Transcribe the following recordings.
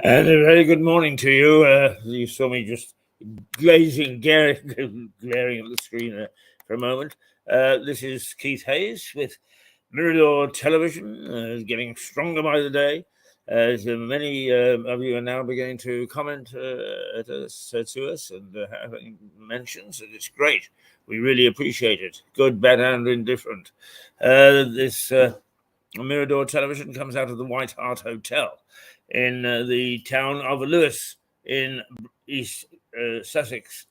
And a very good morning to you. You saw me just glaring at the screen for a moment. This is Keith Hayes with Mirador Television, getting stronger by the day. So many of you are now beginning to comment to us and having mentions, and it's great. We really appreciate it. Good, bad, and indifferent. This Mirador Television comes out of the White Hart Hotel in the town of Lewis in East Sussex.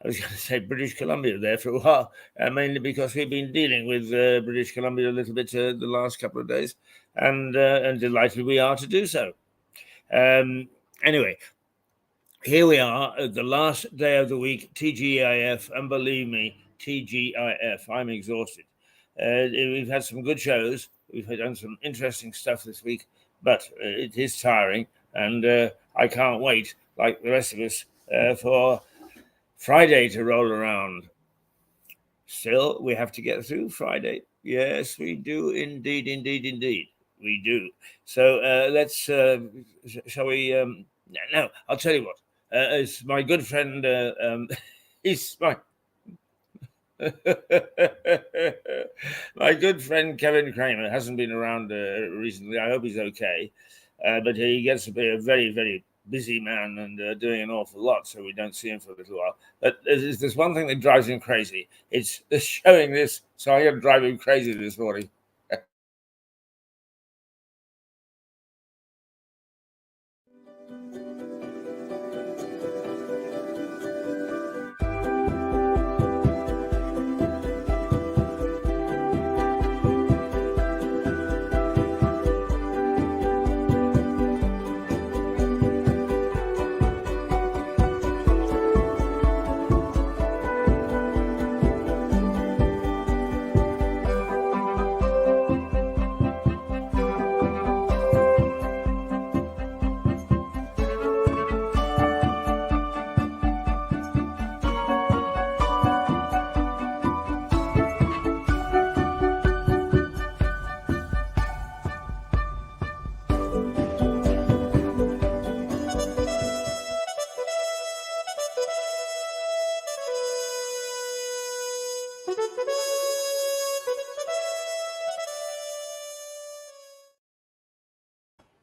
I was going to say British Columbia there for a while, mainly because we've been dealing with British Columbia a little bit the last couple of days, and delighted we are to do so. Anyway, here we are at the last day of the week, TGIF, and believe me, TGIF, I'm exhausted. We've had some good shows. We've done some interesting stuff this week, but it is tiring, and I can't wait, like the rest of us, for Friday to roll around. Still, we have to get through Friday. Yes, we do, indeed. We do. So let's, shall we? No, I'll tell you what. It's my good friend. He's my my good friend Kevin Kramer hasn't been around recently. I hope he's okay, but he gets to be a very, very busy man and doing an awful lot, so we don't see him for a little while. But there's one thing that drives him crazy. It's showing this, so I'm going to drive him crazy this morning.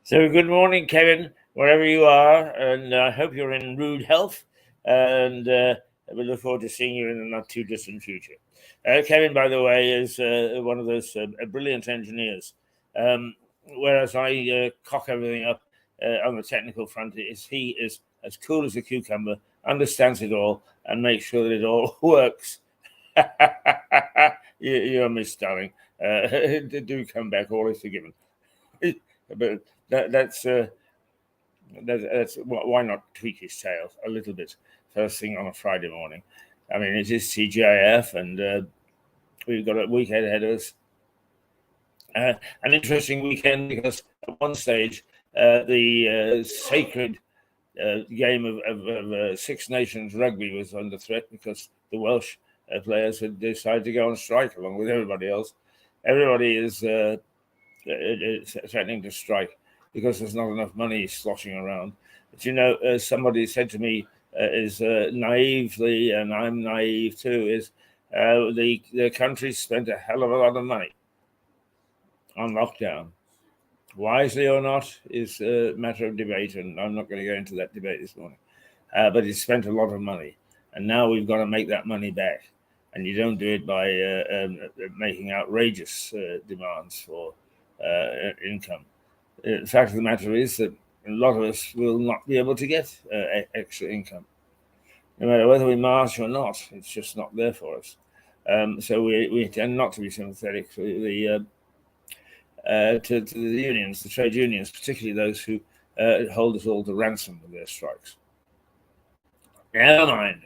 So good morning, Kevin, wherever you are, and I hope you're in rude health, and we look forward to seeing you in the not too distant future. Kevin, by the way, is one of those brilliant engineers. Whereas I cock everything up on the technical front, he is as cool as a cucumber, understands it all, and makes sure that it all works. You're Miss Darling. Do come back, all is forgiven. But that's why not tweak his tail a little bit first thing on a Friday morning. I mean, it is TGIF, and we've got a weekend ahead of us. An interesting weekend because at one stage the sacred game of Six Nations rugby was under threat because the Welsh players had decided to go on strike along with everybody else. Everybody is threatening to strike because there's not enough money sloshing around. But you know, somebody said to me, is naively, and I'm naive too, is the country spent a hell of a lot of money on lockdown. Wisely or not is a matter of debate, and I'm not going to go into that debate this morning. But it spent a lot of money, and now we've got to make that money back. And you don't do it by making outrageous demands for income. The fact of the matter is that a lot of us will not be able to get extra income. No matter whether we march or not, it's just not there for us. So we tend not to be sympathetic to the unions, the trade unions, particularly those who hold us all to ransom with their strikes. Never mind.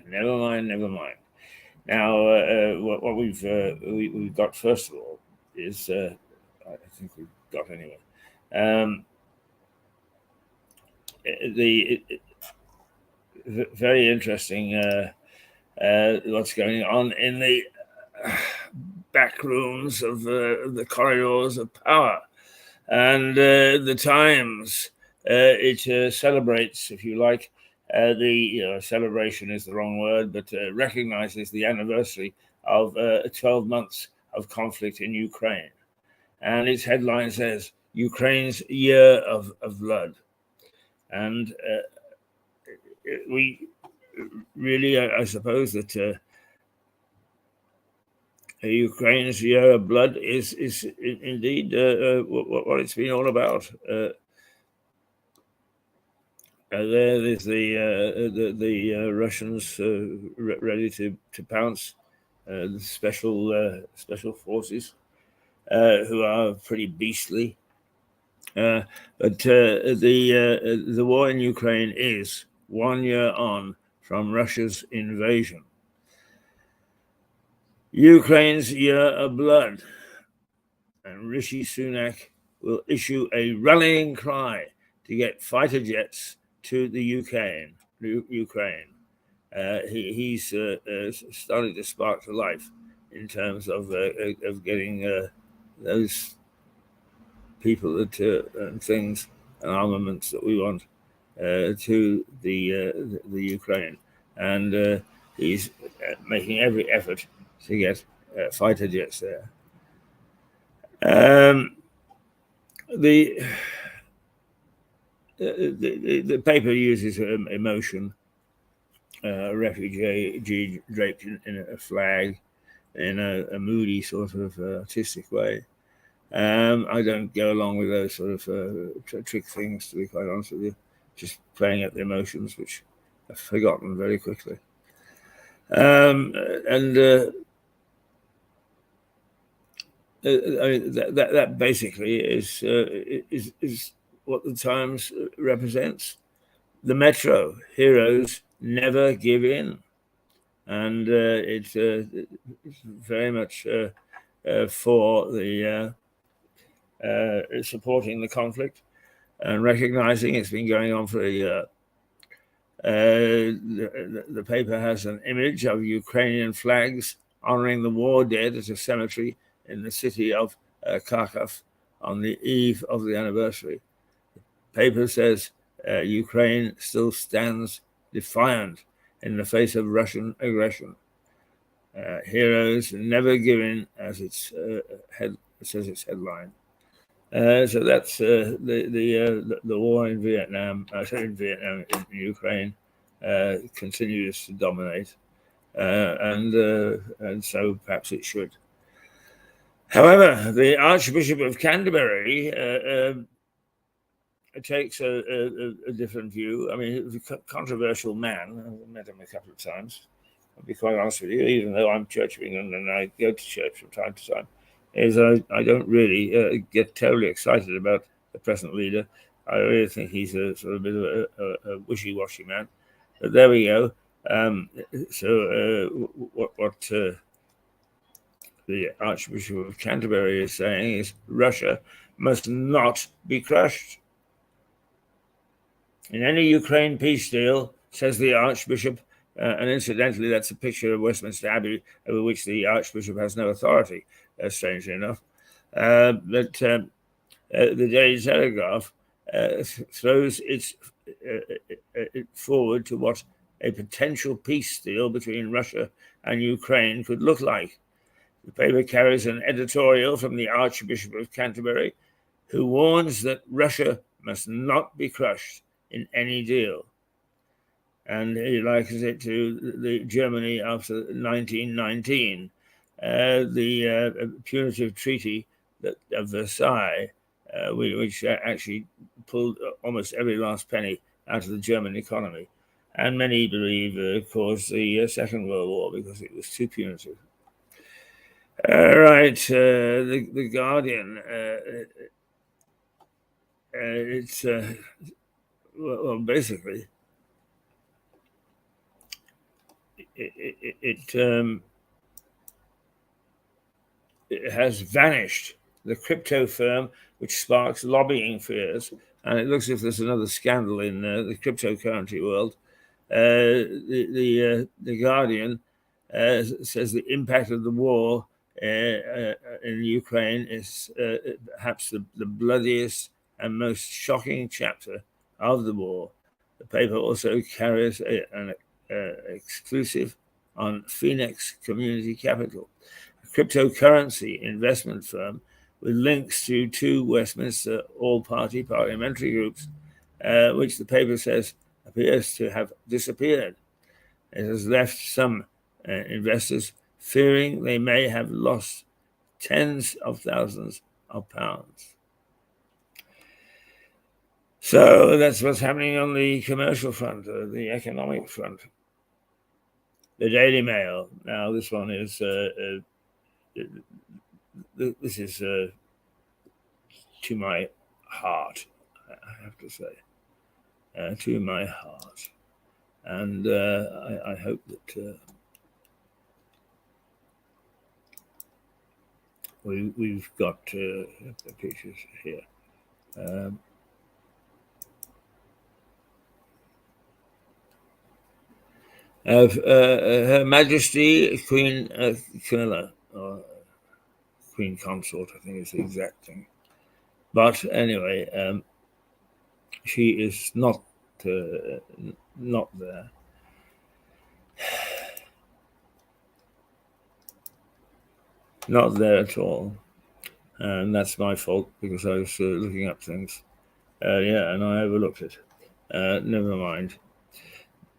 Now, what we've got first of all is, I think we've got anyway, the very interesting what's going on in the back rooms of the corridors of power. And the Times, it celebrates, if you like, celebration is the wrong word, but recognizes the anniversary of 12 months of conflict in Ukraine. And its headline says, Ukraine's year of blood. And we really, I suppose that Ukraine's year of blood is indeed what it's been all about. There is the Russians ready to pounce. The special forces, who are pretty beastly. But the war in Ukraine is 1 year on from Russia's invasion. Ukraine's year of blood, and Rishi Sunak will issue a rallying cry to get fighter jets to the Ukraine. He's starting to spark to life in terms of getting those people and things and armaments that we want to the Ukraine, and he's making every effort to get fighter jets there. The paper uses emotion, refugee draped in a flag, in a moody sort of artistic way. I don't go along with those sort of trick things, to be quite honest with you. Just playing at the emotions, which I've forgotten very quickly. That basically is what the Times represents. The Metro heroes never give in, and it's very much for the supporting the conflict and recognizing it's been going on for a year. The paper has an image of Ukrainian flags honoring the war dead at a cemetery in the city of Kharkov on the eve of the anniversary. The paper says Ukraine still stands defiant in the face of Russian aggression. Heroes never give in, as it says its headline. So that's the war in Vietnam. In Ukraine continues to dominate, and so perhaps it should. However, the Archbishop of Canterbury takes a different view. I mean, he's a controversial man. I've met him a couple of times. I'll be quite honest with you, even though I'm Church of England and I go to church from time to time, is I don't really get terribly excited about the present leader. I really think he's a sort of bit of a wishy-washy man. But there we go. What the Archbishop of Canterbury is saying is Russia must not be crushed. In any Ukraine peace deal, says the Archbishop, and incidentally, that's a picture of Westminster Abbey over which the Archbishop has no authority, strangely enough. But the Daily Telegraph throws it forward to what a potential peace deal between Russia and Ukraine could look like. The paper carries an editorial from the Archbishop of Canterbury, who warns that Russia must not be crushed in any deal. And he likens it to the Germany after 1919, the punitive treaty of Versailles, which actually pulled almost every last penny out of the German economy. And many believe caused the Second World War because it was too punitive. Right, the Guardian. It's well, basically, it has vanished. The crypto firm, which sparks lobbying fears, and it looks as if there's another scandal in the cryptocurrency world. The Guardian says the impact of the war in Ukraine is perhaps the bloodiest and most shocking chapter of the war. The paper also carries an exclusive on Phoenix Community Capital, a cryptocurrency investment firm with links to two Westminster all-party parliamentary groups, which the paper says appears to have disappeared. It has left some investors fearing they may have lost tens of thousands of pounds. So that's what's happening on the commercial front, the economic front. The Daily Mail. Now, this one is this is to my heart, I have to say, to my heart, and I hope that we've got the pictures here. Of Her Majesty Queen Camilla, or Queen Consort, I think is the exact thing. But anyway, she is not there. Not there at all. And that's my fault because I was looking up things earlier and I overlooked it. Never mind.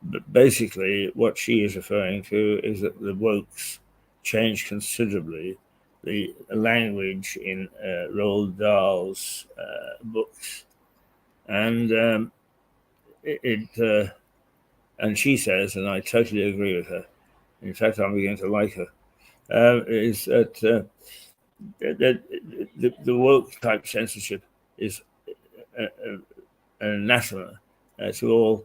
But basically, what she is referring to is that the wokes changed considerably the language in Roald Dahl's books, and and she says, and I totally agree with her. In fact, I'm beginning to like her. Is that the woke type censorship is an anathema to all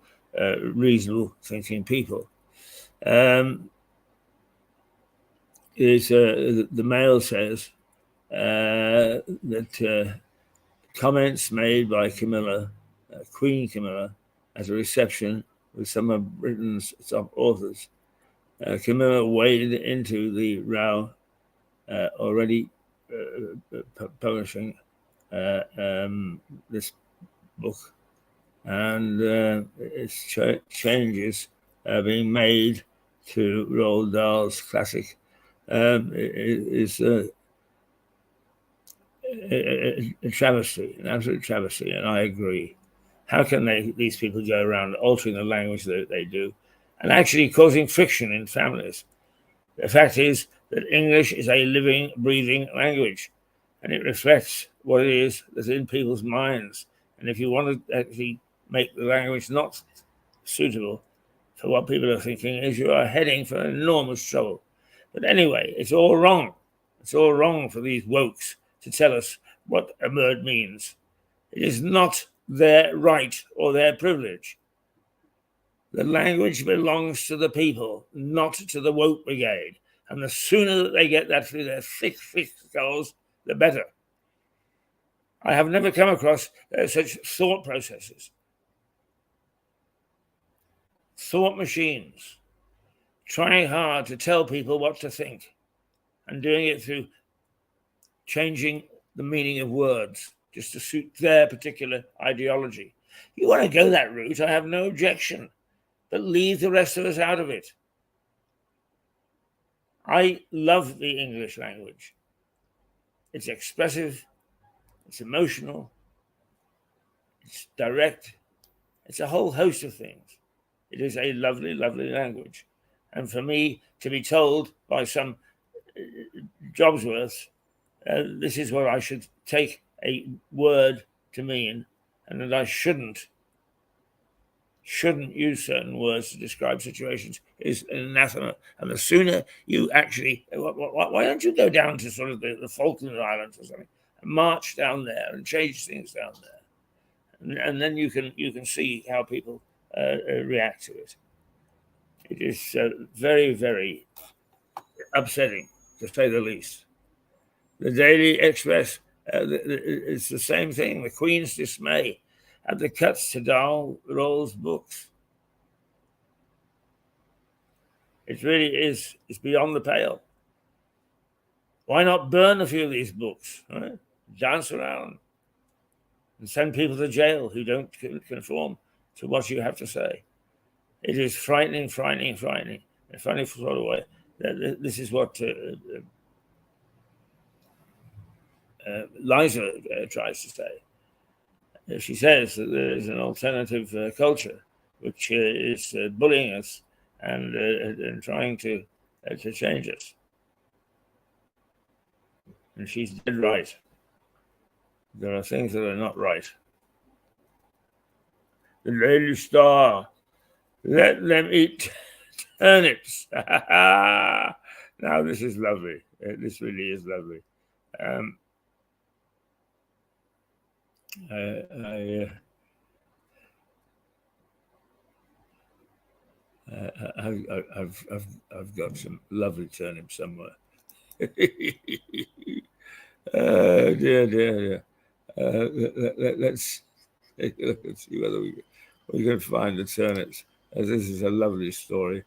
reasonable thinking people. The Mail says that comments made by Camilla, Queen Camilla, at a reception with some of Britain's top authors. Camilla waded into the row, already publishing this book, and its changes being made to Roald Dahl's classic is a travesty, an absolute travesty, and I agree. How can these people go around altering the language that they do and actually causing friction in families? The fact is that English is a living, breathing language, and it reflects what it is that's in people's minds. And if you want to actually make the language not suitable for what people are thinking, is you are heading for enormous trouble. But anyway, it's all wrong. It's all wrong for these wokes to tell us what a word means. It is not their right or their privilege. The language belongs to the people, not to the woke brigade. And the sooner that they get that through their thick skulls, the better. I have never come across such thought processes. Thought machines, trying hard to tell people what to think and doing it through changing the meaning of words just to suit their particular ideology. You want to go that route, I have no objection, but leave the rest of us out of it. I love the English language. It's expressive, it's emotional, it's direct, it's a whole host of things. It is a lovely, lovely language. And for me to be told by some Jobsworth, this is what I should take a word to mean, and that I shouldn't use certain words to describe situations is an anathema. And the sooner you actually, why don't you go down to sort of the Falkland Islands or something and march down there and change things down there and then you can see how people react to it. It is very, very upsetting, to say the least. The Daily Express, it's the same thing. The Queen's dismay at the cuts to Rawls' books. It really is. It's beyond the pale. Why not burn a few of these books? Right? Dance around and send people to jail who don't conform to what you have to say. It is frightening, frightening, frightening. And finally, throw it away. This is what Liza tries to say. She says that there is an alternative culture which is bullying us and trying to change us. And she's dead right. There are things that are not right. The Daily Star, let them eat turnips. Now this is lovely. This really is lovely. I've got some lovely turnips somewhere. Dear. Let's take a look and see whether we can find the turnips. As this is a lovely story.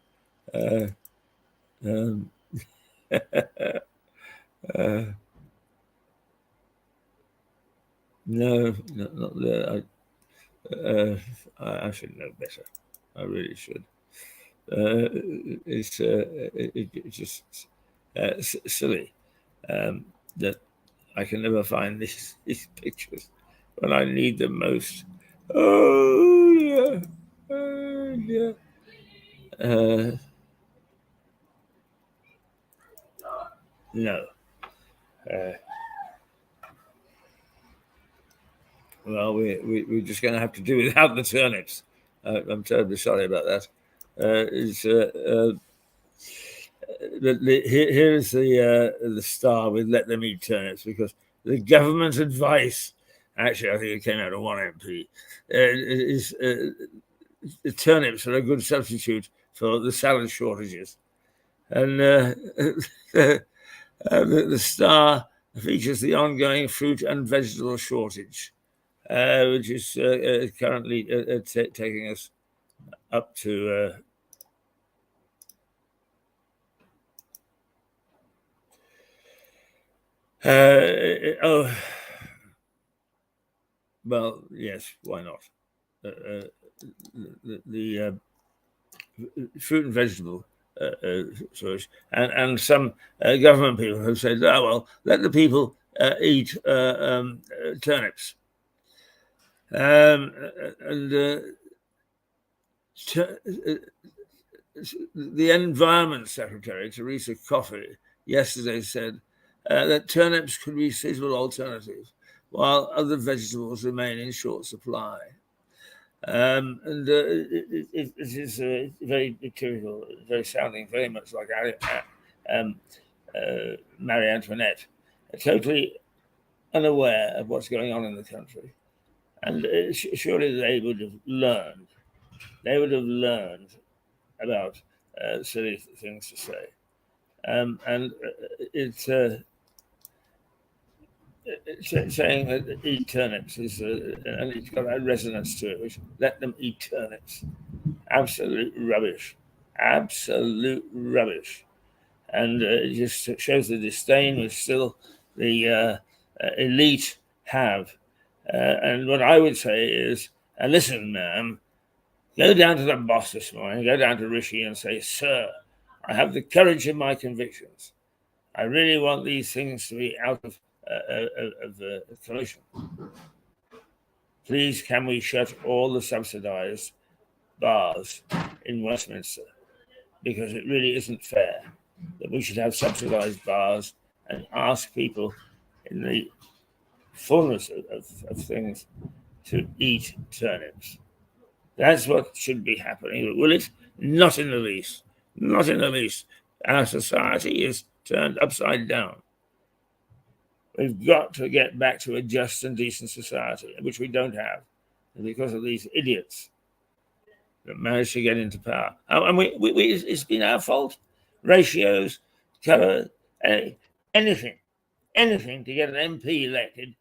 No, not there. I should know better. I really should. It's just silly that I can never find these pictures when I need them most. Oh yeah, yeah. No. Well, we're just going to have to do without the turnips. I'm terribly sorry about that. Here's the Star with "Let them eat turnips" because the government advice. Actually, I think it came out of one MP. Is the turnips are a good substitute for the salad shortages, and the Star features the ongoing fruit and vegetable shortage, which is currently taking us up to well, yes, why not? The fruit and vegetable shortage, and some government people have said, "Oh well, let the people eat turnips." The Environment Secretary, Teresa Coffey, yesterday said that turnips could be a suitable alternative while other vegetables remain in short supply. It is very typical, very sounding very much like Marie Antoinette, totally unaware of what's going on in the country. And surely they would have learned. They would have learned about silly things to say. And it's saying that eat turnips is, and it's got a resonance to it, which let them eat turnips. Absolute rubbish. Absolute rubbish. And it just shows the disdain which still the elite have. And what I would say is, listen, ma'am, go down to the boss this morning, go down to Rishi and say, "Sir, I have the courage of my convictions. I really want these things to be out of commission. Please, can we shut all the subsidized bars in Westminster? Because it really isn't fair that we should have subsidized bars and ask people in the fullness of things to eat turnips. That's what should be happening. Will it? Not in the least. Not in the least. Our society is turned upside down. We've got to get back to a just and decent society, which we don't have. because of these idiots that managed to get into power. And it's been our fault. Ratios, colour, anything to get an MP elected,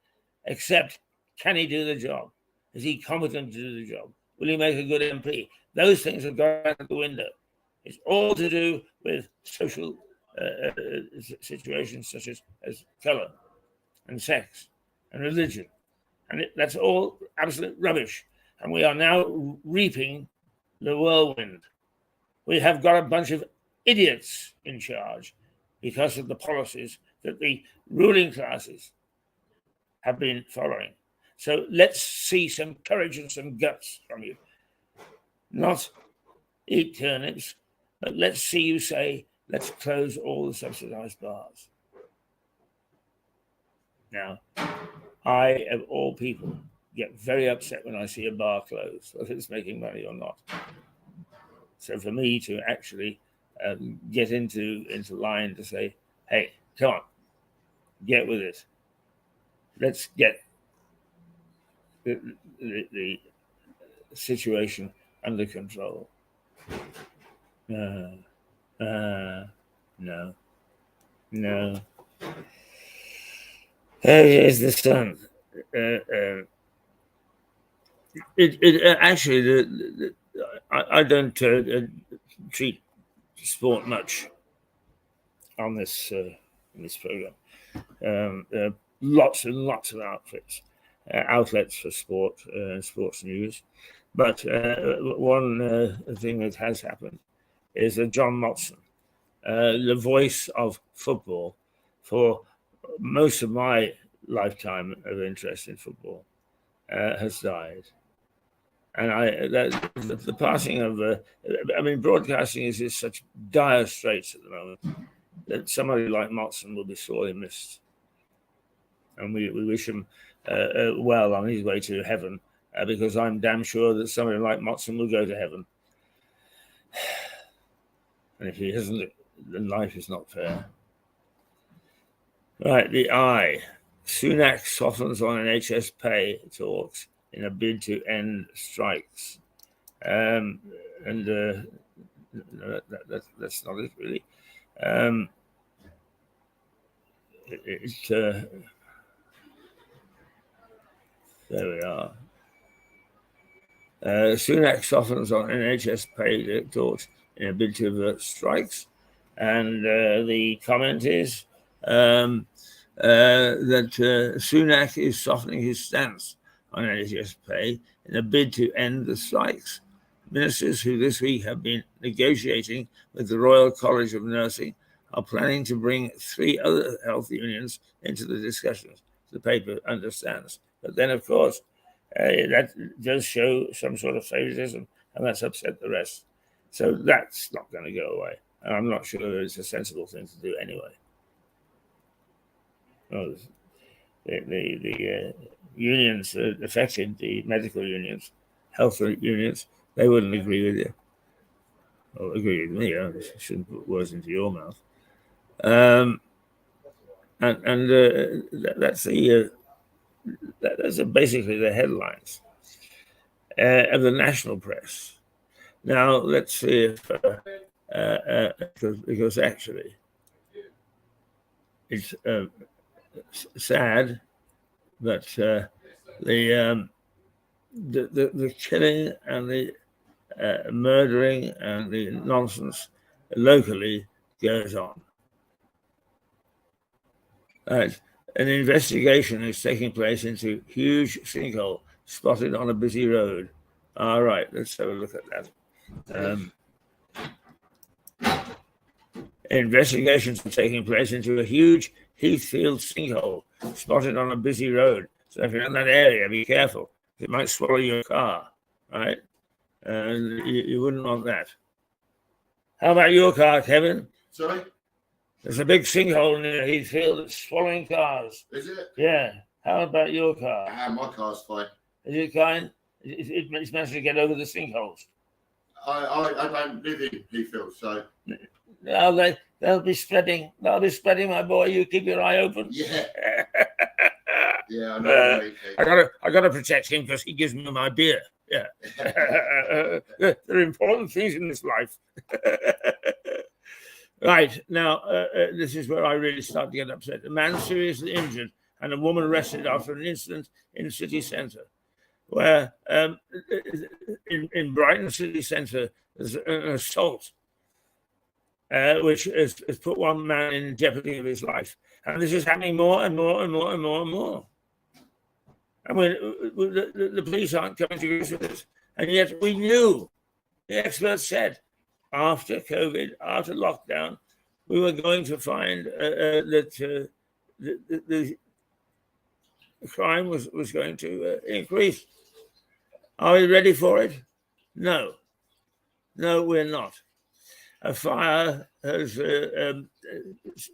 except can he do the job? Is he competent to do the job? Will he make a good MP? Those things have gone out the window. It's all to do with social situations such as colour and sex and religion. And that's all absolute rubbish. And we are now reaping the whirlwind. We have got a bunch of idiots in charge because of the policies that the ruling classes have been following. So let's see some courage and some guts from you. Not eat turnips, but let's see you say, let's close all the subsidised bars. Now, I, of all people, get very upset when I see a bar closed, whether it's making money or not. So for me to actually get into line to say, hey, come on, get with it. Let's get the situation under control. No. Here's the sun. Actually, I don't treat sport much on this program. Lots and lots of outlets for sport, sports news. But one thing that has happened is that John Motson, the voice of football for most of my lifetime of interest in football, has died. And the passing of, broadcasting is in such dire straits at the moment that somebody like Motson will be sorely missed. And we wish him well on his way to heaven, because I'm damn sure that somebody like Motson will go to heaven. And if he isn't, then life is not fair. Right, the I. Sunak softens on NHS pay talks in a bid to end strikes. That's not it, really. There we are. Sunak softens on NHS pay talks in a bid to avert strikes. And the comment is that Sunak is softening his stance on NHS pay in a bid to end the strikes. Ministers who this week have been negotiating with the Royal College of Nursing are planning to bring 3 other health unions into the discussions, the paper understands. But then, of course, that does show some sort of favoritism, and that's upset the rest. So that's not going to go away. And I'm not sure it's a sensible thing to do anyway. Well, the unions affected, the medical unions, health unions, they wouldn't agree with you. Or agree with me. I shouldn't put words into your mouth. That's basically the headlines of the national press. Now let's see if because actually it's sad that the killing and the murdering and the nonsense locally goes on. Right. An investigation is taking place into huge sinkhole spotted on a busy road. All right, let's have a look at that. Investigations are taking place into a huge Heathfield sinkhole spotted on a busy road. So if you're in that area, be careful. It might swallow your car, right? And you wouldn't want that. How about your car, Kevin? Sorry? There's a big sinkhole near Heathfield that's swallowing cars. Is it? Yeah. How about your car? My car's fine. Is it fine? It's managed to get over the sinkholes. I don't live in Heathfield, so. No, they'll be spreading. They'll be spreading, my boy. You keep your eye open. Yeah. Yeah, I know. I gotta protect him because he gives me my beer. Yeah, there are important things in this life. Right now, this is where I really start to get upset. A man seriously injured and a woman arrested after an incident in the city centre, where in Brighton city centre there's an assault, which has put one man in jeopardy of his life, and this is happening more and more and more and more and more. I mean, the police aren't coming to grips with this, and yet we knew. The experts said after COVID, after lockdown, we were going to find that the crime was going to increase. Are we ready for it? No, we're not. A fire has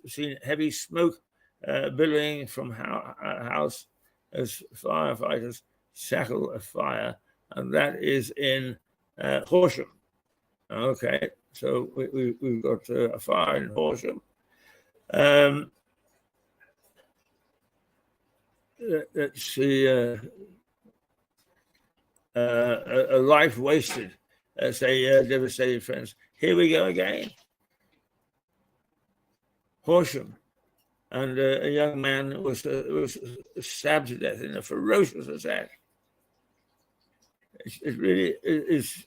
seen heavy smoke billowing from a house as firefighters tackle a fire, and that is in Horsham. Okay, so we've got a fire in Horsham. Let's see, a life wasted, say devastated friends. Here we go again. Horsham, and a young man was stabbed to death in a ferocious attack. It really is.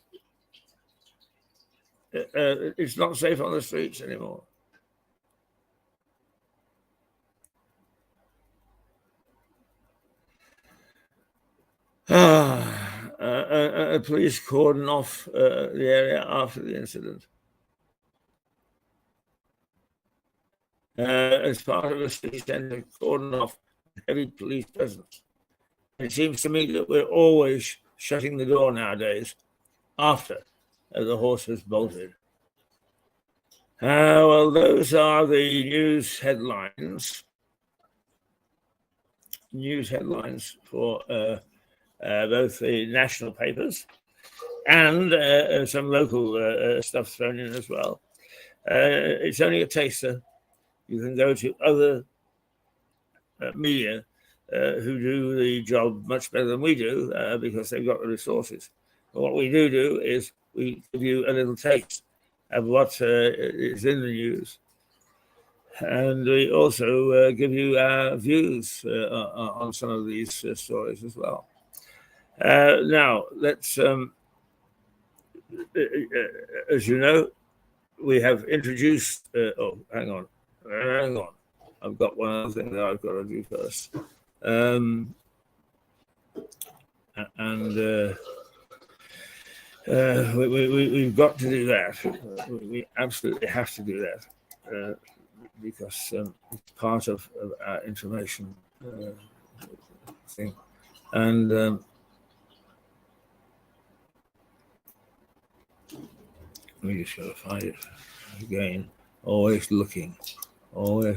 It's not safe on the streets anymore. Police cordon off the area after the incident. As part of a city centre cordon off, heavy police presence. It seems to me that we're always shutting the door nowadays after the horse has bolted. Well, those are the news headlines. News headlines for both the national papers and some local stuff thrown in as well. It's only a taster. You can go to other media who do the job much better than we do because they've got the resources. But what we do is we give you a little taste of what is in the news. And we also give you our views on some of these stories as well. Now, let's, as you know, we have introduced, hang on. I've got one other thing that I've got to do first. We've got to do that. We absolutely have to do that because it's part of our information thing. And we just got to find it again. Always looking. And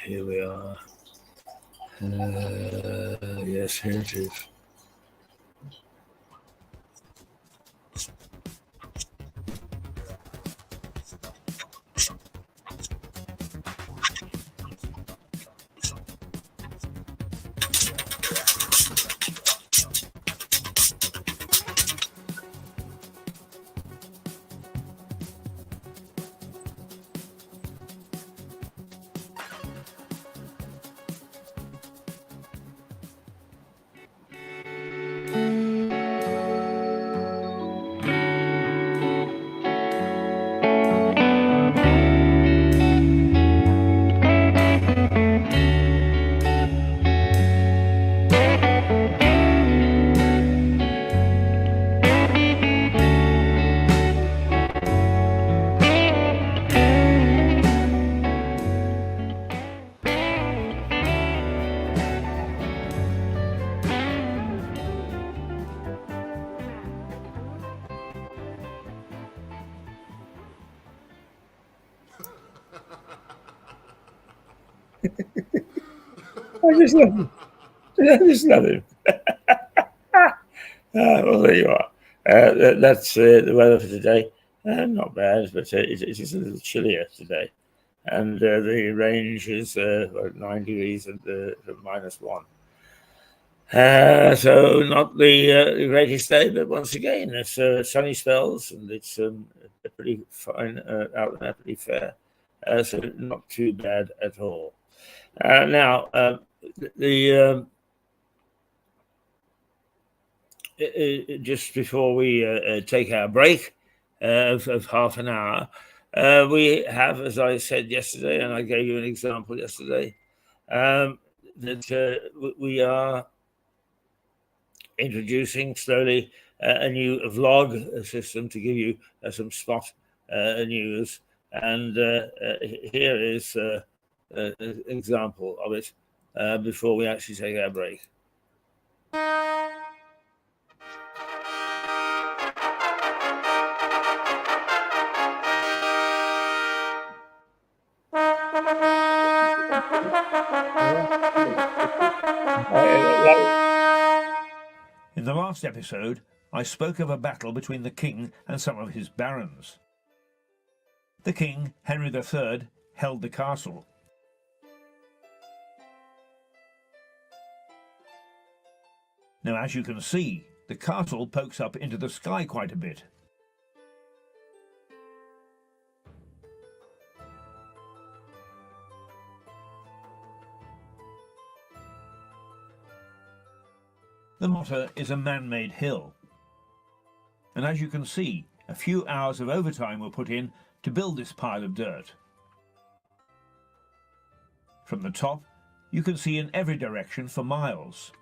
here we are. Yes, here it is. I just love him. Well, there you are. That's the weather for today. Not bad, but it is a little chillier today. And the range is 9 degrees and -1. So not the greatest day, but once again, it's sunny spells and it's pretty fine out there, pretty fair. So not too bad at all. Now, just before we take our break of half an hour, we have, as I said yesterday, and I gave you an example yesterday, that we are introducing slowly a new vlog system to give you some spot news. And here is an example of it before we actually take our break. In the last episode, I spoke of a battle between the king and some of his barons. The king, Henry III, held the castle. Now, as you can see, the castle pokes up into the sky quite a bit. The Motter is a man-made hill. And as you can see, a few hours of overtime were put in to build this pile of dirt. From the top, you can see in every direction for miles.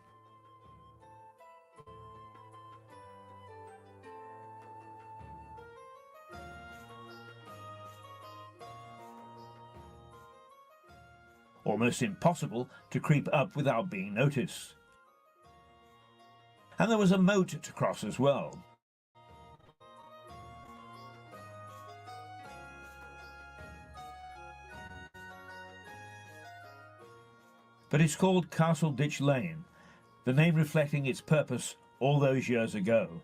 Almost impossible to creep up without being noticed. And there was a moat to cross as well. But it's called Castle Ditch Lane, the name reflecting its purpose all those years ago.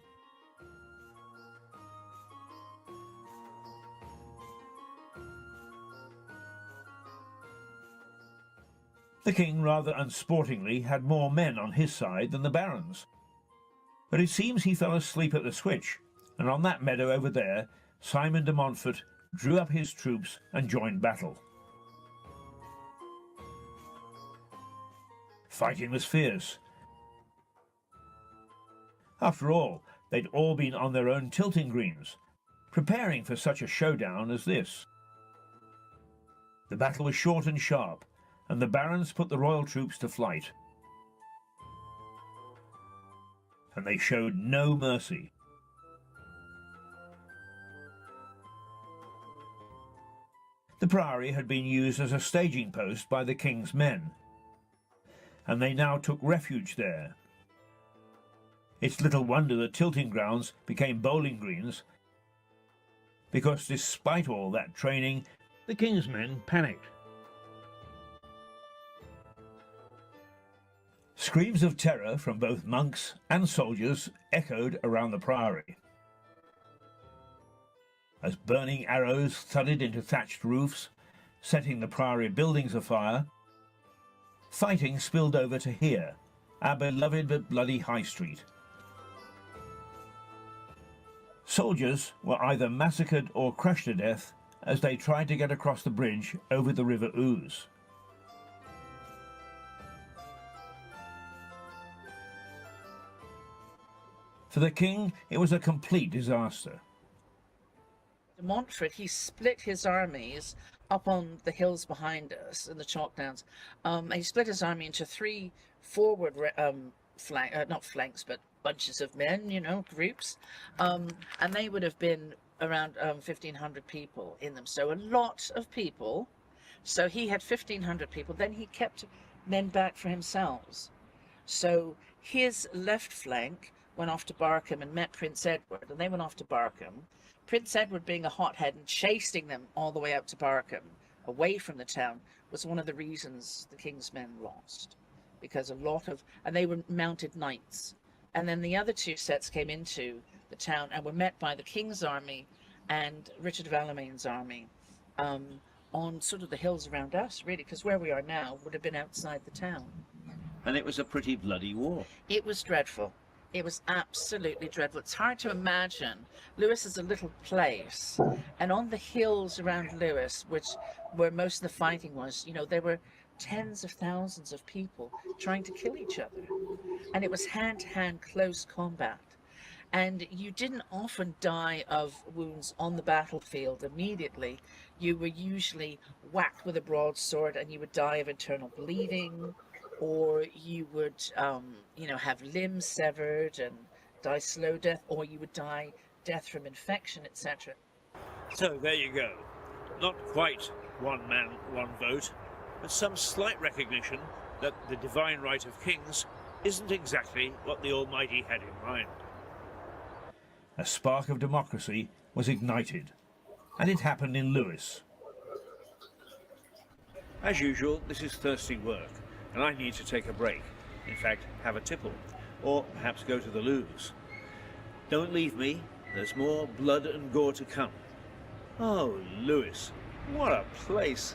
The king, rather unsportingly, had more men on his side than the barons. But it seems he fell asleep at the switch, and on that meadow over there, Simon de Montfort drew up his troops and joined battle. Fighting was fierce. After all, they'd all been on their own tilting greens, preparing for such a showdown as this. The battle was short and sharp, and the barons put the royal troops to flight. And they showed no mercy. The priory had been used as a staging post by the king's men, and they now took refuge there. It's little wonder that tilting grounds became bowling greens, because despite all that training, the king's men panicked. Screams of terror from both monks and soldiers echoed around the priory. As burning arrows thudded into thatched roofs, setting the priory buildings afire, fighting spilled over to here, our beloved but bloody High Street. Soldiers were either massacred or crushed to death as they tried to get across the bridge over the River Ouse. For the king, it was a complete disaster. De Montfort, he split his armies up on the hills behind us in the chalk downs. He split his army into three forward not flanks, but bunches of men, you know, groups. And they would have been around 1,500 people in them. So a lot of people. So he had 1,500 people. Then he kept men back for himself. So his left flank went off to Barkham and met Prince Edward, and they went off to Barkham. Prince Edward, being a hothead and chasing them all the way out to Barkham, away from the town, was one of the reasons the king's men lost. Because and they were mounted knights. And then the other two sets came into the town and were met by the king's army and Richard of Alameин's army on sort of the hills around us, really, because where we are now would have been outside the town. And it was a pretty bloody war. It was dreadful. It was absolutely dreadful. It's hard to imagine. Lewis is a little place, and on the hills around Lewis, where most of the fighting was, you know, there were tens of thousands of people trying to kill each other, and it was hand-to-hand close combat. And you didn't often die of wounds on the battlefield immediately. You were usually whacked with a broadsword and you would die of internal bleeding, or you would, you know, have limbs severed and die slow death, or you would die death from infection, etc. So there you go. Not quite one man, one vote, but some slight recognition that the divine right of kings isn't exactly what the Almighty had in mind. A spark of democracy was ignited, and it happened in Lewis. As usual, this is thirsty work, and I need to take a break. In fact, have a tipple, or perhaps go to the loos. Don't leave me, there's more blood and gore to come. Oh, Lewis, what a place!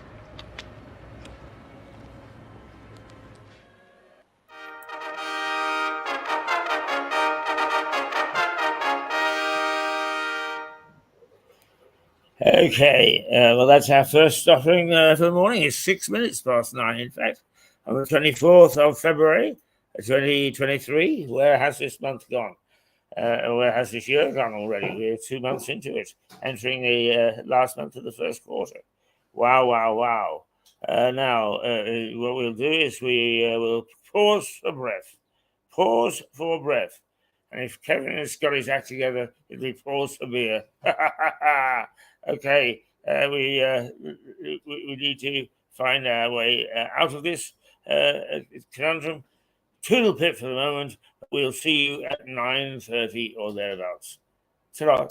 Okay, well, that's our first stopping for the morning. It's 6 minutes past 9, in fact, on the 24th of February, 2023. Where has this month gone? Where has this year gone already? We're 2 months into it, entering the last month of the first quarter. Wow, wow, wow. Now, what we'll do is we will pause for breath. Pause for breath. And if Kevin has got his act together, it'll be pause for beer. Okay, we need to find our way out of this conundrum. Toodle pip for the moment. We'll see you at 9:30 or thereabouts. Ta-ra.